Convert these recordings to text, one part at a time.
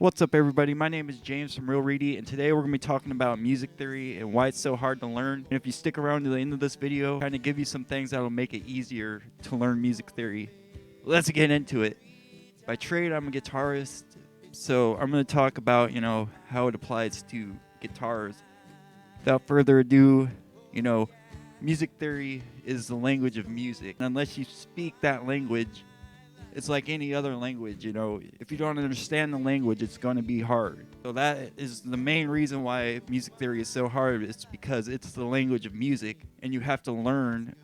What's up, everybody? My name is James from Real Reedy, and today we're going to be talking about music theory and why it's so hard to learn. And if you stick around to the end of this video, kind of give you some things that'll make it easier to learn music theory. Let's get into it. By trade, I'm a guitarist, so I'm going to talk about, how it applies to guitars. Without further ado, music theory is the language of music. Unless you speak that language, it's like any other language, if you don't understand the language, it's going to be hard. So that is the main reason why music theory is so hard. It's because it's the language of music, and you have to learn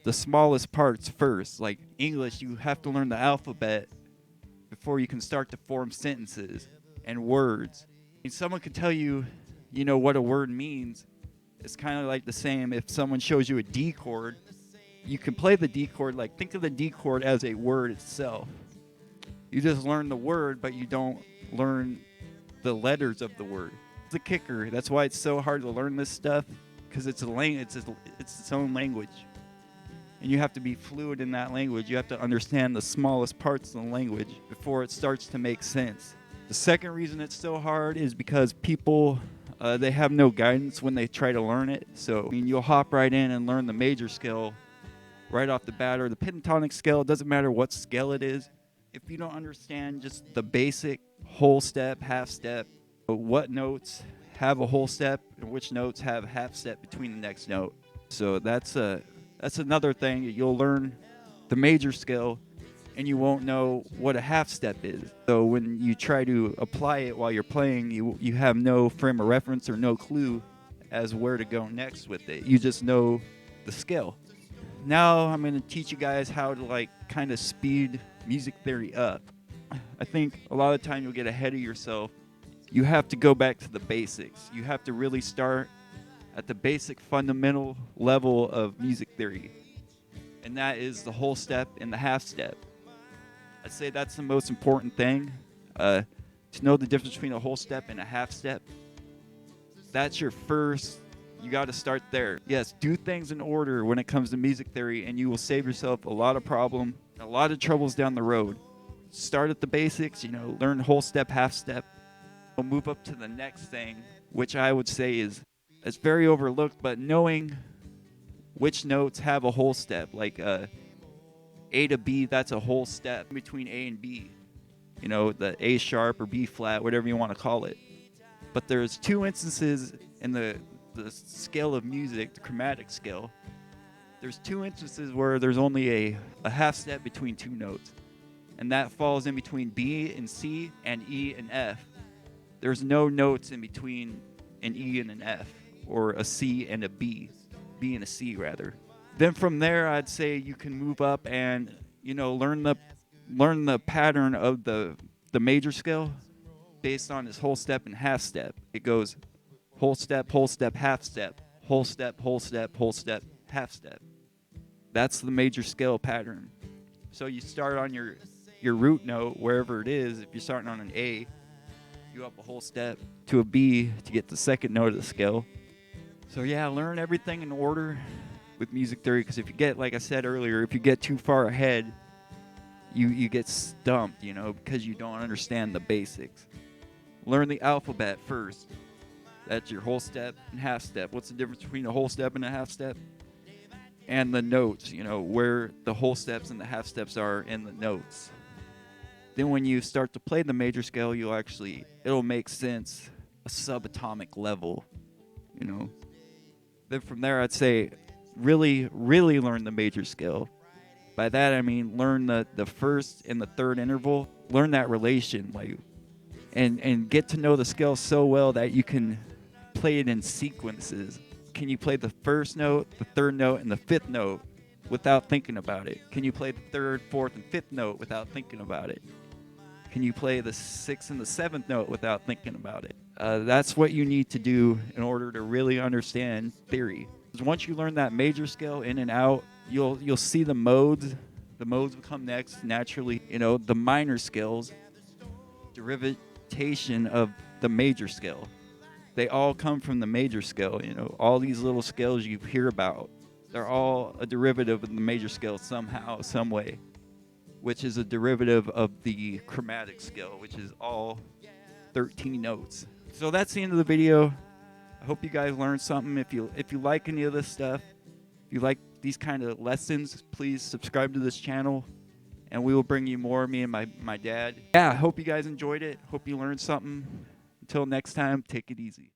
the smallest parts first. Like English, you have to learn the alphabet before you can start to form sentences and words. And someone could tell you, what a word means. It's kind of like the same if someone shows you a D chord. You can play the D chord, like think of the D chord as a word itself. You just learn the word, but you don't learn the letters of the word. It's a kicker. That's why it's so hard to learn this stuff, because it's its own language. And you have to be fluid in that language. You have to understand the smallest parts of the language before it starts to make sense. The second reason it's so hard is because people, they have no guidance when they try to learn it. So, you'll hop right in and learn the major scale right off the bat, or the pentatonic scale. It doesn't matter what scale it is. If you don't understand just the basic whole step, half step, what notes have a whole step and which notes have half step between the next note. So that's another thing. You'll learn the major scale and you won't know what a half step is. So when you try to apply it while you're playing, you have no frame of reference or no clue as where to go next with it. You just know the scale. Now I'm going to teach you guys how to kind of speed music theory up. I think a lot of the time you'll get ahead of yourself. You have to go back to the basics. You have to really start at the basic fundamental level of music theory. And that is the whole step and the half step. I'd say that's the most important thing. To know the difference between a whole step and a half step. That's your first. You got to start there. Yes, do things in order when it comes to music theory, and you will save yourself a lot of a lot of troubles down the road. Start at the basics, learn whole step, half step. We'll move up to the next thing, which I would say it's very overlooked, but knowing which notes have a whole step, like A to B, that's a whole step between A and B. The A sharp or B flat, whatever you want to call it. But there's two instances in the scale of music, the chromatic scale. There's two instances where there's only a half step between two notes, and that falls in between B and C and E and F. There's no notes in between an E and an F, or a C and a B and a C rather. Then from there, I'd say you can move up and learn the pattern of the major scale based on its whole step and half step. It goes whole step, half step, whole step, whole step, half step. That's the major scale pattern. So you start on your root note, wherever it is. If you're starting on an A, you go up a whole step to a B to get the second note of the scale. So yeah, learn everything in order with music theory, because if you get, like I said earlier, if you get too far ahead, you get stumped, because you don't understand the basics. Learn the alphabet first. That's your whole step and half step. What's the difference between a whole step and a half step? And the notes, where the whole steps and the half steps are in the notes. Then when you start to play the major scale, it'll make sense, a subatomic level, Then from there, I'd say really, really learn the major scale. By that, I mean learn the first and the third interval. Learn that relation, and get to know the scale so well that you can play it in sequences. Can you play the first note, the third note, and the fifth note without thinking about it? Can you play the third, fourth, and fifth note without thinking about it? Can you play the sixth and the seventh note without thinking about it? That's what you need to do in order to really understand theory. Because once you learn that major scale in and out, you'll see the modes. The modes will come next naturally. The minor scales, derivative of the major scale. They all come from the major scale. All these little scales you hear about, they're all a derivative of the major scale somehow, some way, which is a derivative of the chromatic scale, which is all 13 notes. So that's the end of the video. I hope you guys learned something. If you like any of this stuff, if you like these kind of lessons, please subscribe to this channel, and we will bring you more, me and my dad. Yeah, I hope you guys enjoyed it. Hope you learned something. Until next time, take it easy.